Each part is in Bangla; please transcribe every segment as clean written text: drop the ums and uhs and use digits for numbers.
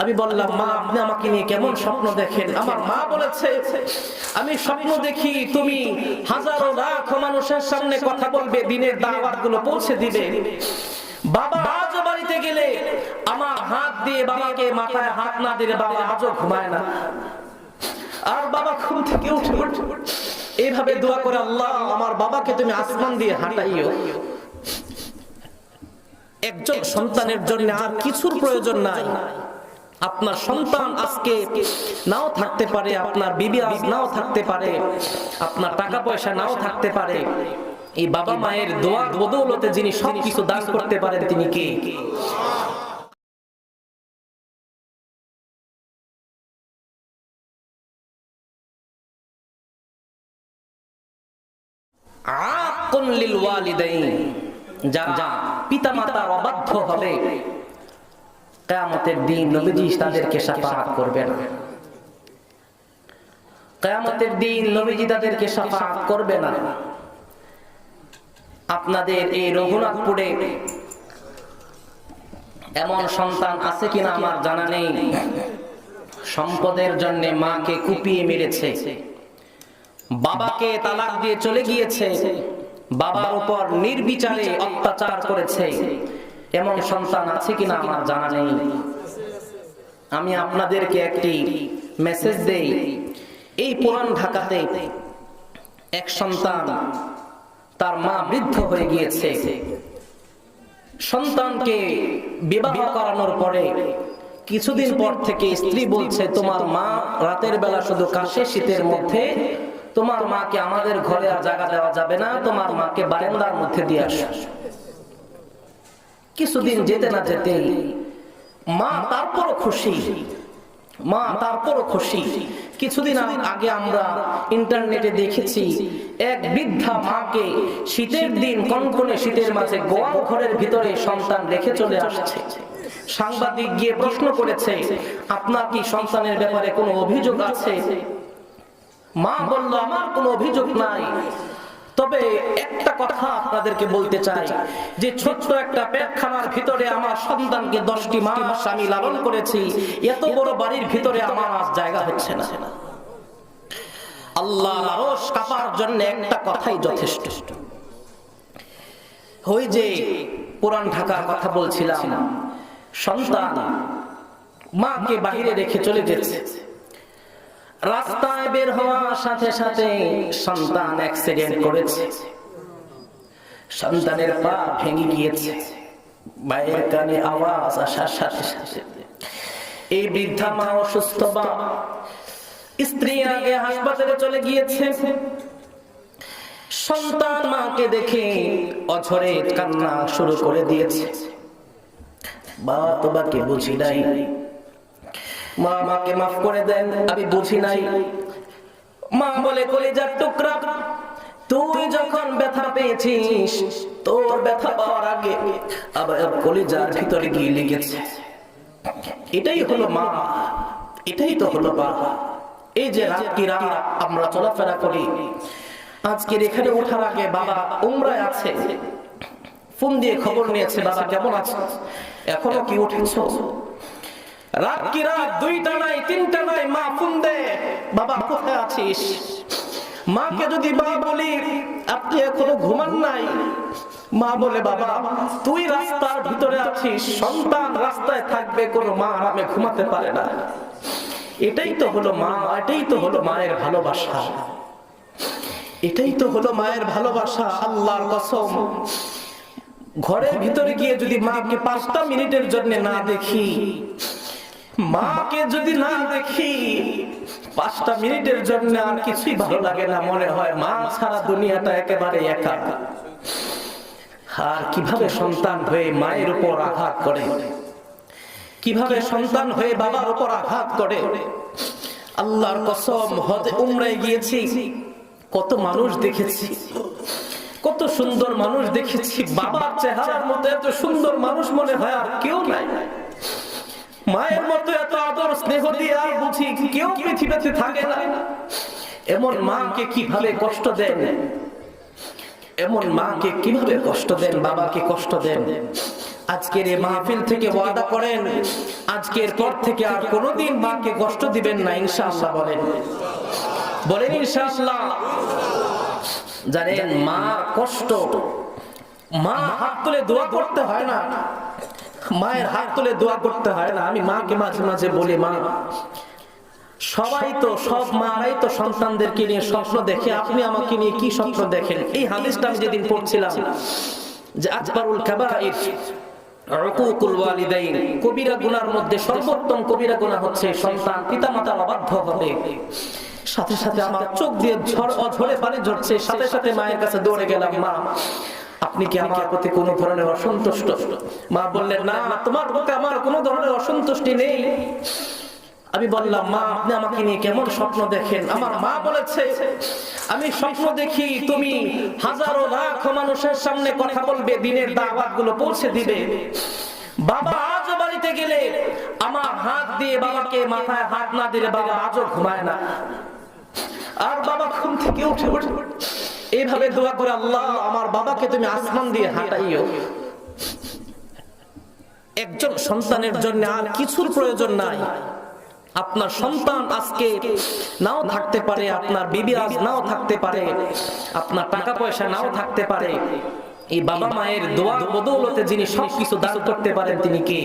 আমি বললাম, মা আপনি আমাকে নিয়ে কেমন স্বপ্ন দেখেন? আমার মা বলেছে, আমি স্বপ্ন দেখি তুমি হাজারো লাখ মানুষের সামনে কথা বলবে, দিনের দাওয়াত গুলো পৌঁছে দিবে। বাবা আজও বাড়িতে গেলে আমার হাত দিয়ে বাবাকে মাথায় হাত না দিলে বাবা আজও ঘুমায় না। আর বাবা ঘুম থেকে উঠে এইভাবে দোয়া করে, আল্লাহ আমার বাবাকে তুমি আসমান দিয়ে হাঁটাইও। একজন সন্তানের জন্য আর কিছুর প্রয়োজন নাই। আপনার সন্তান আজকে নাও থাকতে পারে, আপনার বিবি আজ নাও থাকতে পারে, আপনার টাকা পয়সা নাও থাকতে পারে, এই বাবা মায়ের দোয়ার বদৌলতে যিনি সবকিছু দান করতে পারেন তিনি কে? আকুন লিল ওয়ালিদাইন, যারা পিতামাতার অবাধ্য হবে কিয়ামতের দিন নবীজি তাদেরকে শাফাআত করবেন। কিয়ামতের দিন নবীজি তাদেরকে শাফাআত করবে না। আপনাদের এই রঘুনাথপুরে এমন সন্তান আছে কিনা আমার জানা নেই, সম্পদের জন্য মাকে কুপিয়ে মেরেছে, বাবাকে তালাক দিয়ে চলে গিয়েছে, বাবার উপর নির্বিচারে অত্যাচার করেছে, এমন সন্তান আছে কিনা আমার জানা নেই। আমি আপনাদেরকে একটি মেসেজ দেই, এই পুরান ঢাকাতে এক সন্তান, তার মা বৃদ্ধ হয়ে গিয়েছে, সন্তানকে বিবাহ করানোর পরে কিছুদিন পর থেকে স্ত্রী বলছে, তোমার মা রাতের বেলা শুধু কাশে, শীতের মধ্যে তোমার মাকে আমাদের ঘরে আর জায়গা দেওয়া যাবে না, তোমার মাকে বারান্দার মধ্যে দিয়ে আসো। কিছুদিন যেতে না যেতে মা তারপরও খুশি। কিছুদিন আগে আমরা ইন্টারনেটে দেখেছি এক বৃদ্ধা মাকে শীতের দিন, কনকনে শীতের মাঝে গোয়াল ঘরের ভিতরে সন্তান রেখে চলে আসছে। সাংবাদিক গিয়ে প্রশ্ন করেছে, আপনার কি সন্তানের ব্যাপারে কোনো অভিযোগ আছে? মা বলল, আমার কোনো অভিযোগ নাই, তবে একটা কথা আপনাদেরকে বলতে চাই, যে ছোট্ট একটা পেটখানার ভিতরে আমার সন্তানকে 10টি মাস আমি লালন করেছি, এত বড় বাড়ির ভিতরে আমার আজ জায়গা হচ্ছে না। আল্লাহর আরশ কাঁপার জন্য একটা কথাই যথেষ্ট। ওই যে পুরান ঢাকার কথা বলছিলাম, সন্তান মাকে বাহিরে রেখে চলে যেতে, রাস্তায় বের হওয়ার সাথে সাথে সন্তান অ্যাক্সিডেন্ট করেছে, সন্তানের পা ভেঙে গিয়েছে, মায়ের কানে আওয়াজ আসার সাথে সাথে এই বৃদ্ধা মা অসুস্থ, বা স্ত্রী আগে হাসপাতালে চলে গিয়েছে। সন্তান মাকে দেখে অঝরে কান্না শুরু করে দিয়েছে, বাবা তোমাকে বুঝি নাই, মা আমাকে মাফ করে দেন, আমি বুঝি নাই। মা বলে, কলিজার টুকরা, তুই যখন ব্যথা পেয়েছিস, তোর ব্যথা পাওয়ার আগে আবার কলিজার ভিতরে গিয়ে লেগেছে। এটাই হলো মা, এটাই তো হলো বাবা। এই যে রাতকিরা আমরা চলাফেরা করি, আজকের এখানে ওঠার আগে বাবা উমরায় আছে, ফোন দিয়ে খবর নিয়েছে, বাবা কেমন আছে, এখনো কি উঠেছ? রাত কি রাত, 2টা নাই 3টা নাই, মা ফোন দে, বাবা কোথায় আছিস? মাকে যদি বা বলি আপনি এখনো ঘুমান নাই, মা বলে, বাবা তুই রাস্তার ভিতরে আছিস, সন্তান রাস্তায় থাকবে, কোনো মা আরামে ঘুমাতে পারে না। এটাই তো হলো মা, এটাই তো হলো মায়ের ভালোবাসা, এটাই তো হলো মায়ের ভালোবাসা। আল্লাহর কসম, ঘরের ভিতরে গিয়ে যদি মাকে 5টা মিনিটের জন্য না দেখি, মাকে যদি না দেখি 5টা মিনিটের জন্য, আর কিছুই ভালো লাগে না, মনে হয় মা ছাড়া দুনিয়াটা একেবারে একা। আর কিভাবে সন্তান হয়ে মায়ের উপর আঘাত করে, কিভাবে সন্তান হয়ে বাবার উপর আঘাত করে। আল্লাহর কসম, হজে উমরায় গিয়েছি, কত মানুষ দেখেছি, কত সুন্দর মানুষ দেখেছি, বাবার চেহারার মতো এত সুন্দর মানুষ মনে হয় আর কেউ নাই। মায়ের মতো এত আদর স্নেহ দিয়ে আর বুঝি কেউ পৃথিবীতে থাকে না। এমন মাকে কিভাবে কষ্ট দেন, এমন মাকে কিভাবে কষ্ট দেন, বাবাকে কষ্ট দেন। আজকের এই মাহফিল থেকে ওয়াদা করেন আজকের পর থেকে আর কোনোদিন মাকে কষ্ট দিবেন না ইনশাআল্লাহ। বলেন বলেন ইনশাআল্লাহ। জানেন মা কষ্ট, মা হাত তুলে দোয়া করতে হয় না, মায়ের হাত তুলে দোয়া করতে হয় না। আমি মাকে মাঝে মাঝে বলি, মা সবাই তো, সব মারাই তো সন্তানদেরকে নিয়ে স্বপ্ন দেখে, আপনি আমাকে নিয়ে কি স্বপ্ন দেখেন? এই হাদিসটা আমি যেদিন পড়ছিলাম যে আকবারুল কাবাইর উকুকুল ওয়ালিদাইন, কবিরা গুনার মধ্যে সর্বোত্তম কবিরা গুনাহ হচ্ছে সন্তান পিতামাতার অবাধ্য হবে। সাথে সাথে আমার চোখ দিয়ে ঝরে পানি ঝরছে, সাথে সাথে মায়ের কাছে দৌড়ে গেলাম, মা আপনি কি আমার প্রতি কোনো ধরনের অসন্তুষ্ট? মা বললেন, না তোমার প্রতি আমার কোনো ধরনের অসন্তুষ্টি নেই। আমি বললাম, মা আপনি আমাকে নিয়ে কেমন স্বপ্ন দেখেন? আমার মা বলেছে, আমি স্বপ্ন দেখি তুমি হাজারো লাখ মানুষের সামনে কথা বলবে, দিনের দাওয়াত গুলো পৌঁছে দিবে। বাবা আজ বাড়িতে গেলে আমার হাত দিয়ে বাবাকে মাথায় হাত না দিলে বাবা আজও ঘুমায় না। আর বাবা ঘুম থেকে উঠে এইভাবে দোয়া করে, আল্লাহ আমার বাবাকে তুমি আসমান দিয়ে হাঁটাইও। একজন সন্তানের জন্য আর কিছুর প্রয়োজন নাই। আপনার সন্তান আজকে নাও থাকতে পারে, আপনার বিবি আজ নাও থাকতে পারে, আপনার টাকা পয়সা নাও থাকতে পারে, এই বাবা মায়ের দোয়া বদৌলতে যিনি সবকিছু দান করতে পারেন তিনি কে?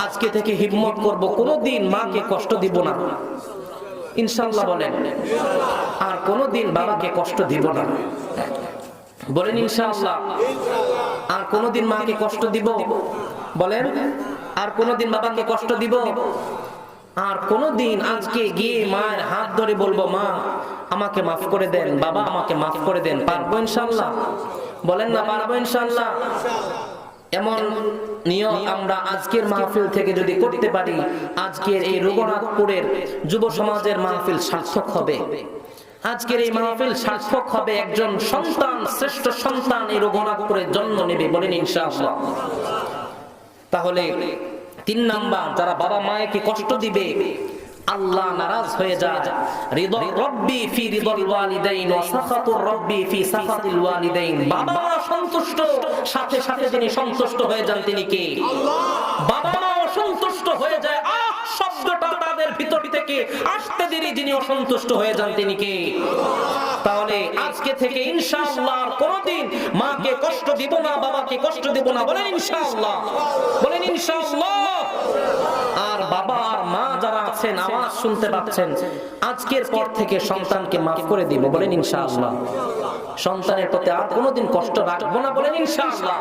আজকে থেকে হিম্মত করব, কোনোদিন মাকে কষ্ট দিব না ইনশাআল্লাহ। বলেন আর কোনোদিন বাবাকে কষ্ট দিব না। বলেন ইনশাআল্লাহ। আর কোনোদিন মাকে কষ্ট দিব? বলেন আর কোনোদিন বাবাকে কষ্ট দিব? আর কোনোদিন আজকে গিয়ে মায়ের হাত ধরে বলবো, মা আমাকে মাফ করে দেন, বাবা আমাকে মাফ করে দেন, পারবো ইনশাআল্লাহ? বলেন না পারবো ইনশাআল্লাহ? এমন নিয়ম আমরা আজকের মাহফিল থেকে যদি করতে পারি, আজকের এই রঘুনাথপুরের যুব সমাজের মাহফিল সার্থক হবে। আজকের এই মাহফিল সার্থক হবে, একজন সন্তান, শ্রেষ্ঠ সন্তান এই রঘুনাথপুরে জন্ম নেবে। বলেন ইনশাআল্লাহ। তাহলে 3 নাম্বার, যারা বাবা মায়েকে কষ্ট দিবে আল্লাহ নারাজ হয়ে যায়। রিদা রাব্বি ফি রিদাল ওয়ালিদাইন ওয়া সাখাতুর রাব্বি ফি সাখাতিল ওয়ালিদাইন। বাবা সন্তুষ্ট, সাথে সাথে যিনি সন্তুষ্ট হয়ে যান তিনি কে? আল্লাহ। বাবা মা অসন্তুষ্ট হয়ে যায়, আহ শব্দটা তাদের ভিতর থেকে আসতে দেরি, যিনি অসন্তুষ্ট হয়ে যান তিনি কে? আল্লাহ। তাহলে আজকে থেকে ইনশাআল্লাহ কোনদিন মাকে কষ্ট দিব না, বাবাকে কষ্ট দিব না। বলেন ইনশাআল্লাহ। বলেন ইনশাআল্লাহ। আর বাবা আর মা যারা আছেন, আওয়াজ শুনতে পাচ্ছেন, আজকের পর থেকে সন্তানকে মাফ করে দিব। বলেন ইনশাআল্লাহ। সন্তানের প্রতি আর কোনোদিন কষ্ট রাখবো না। বলেন ইনশাআল্লাহ।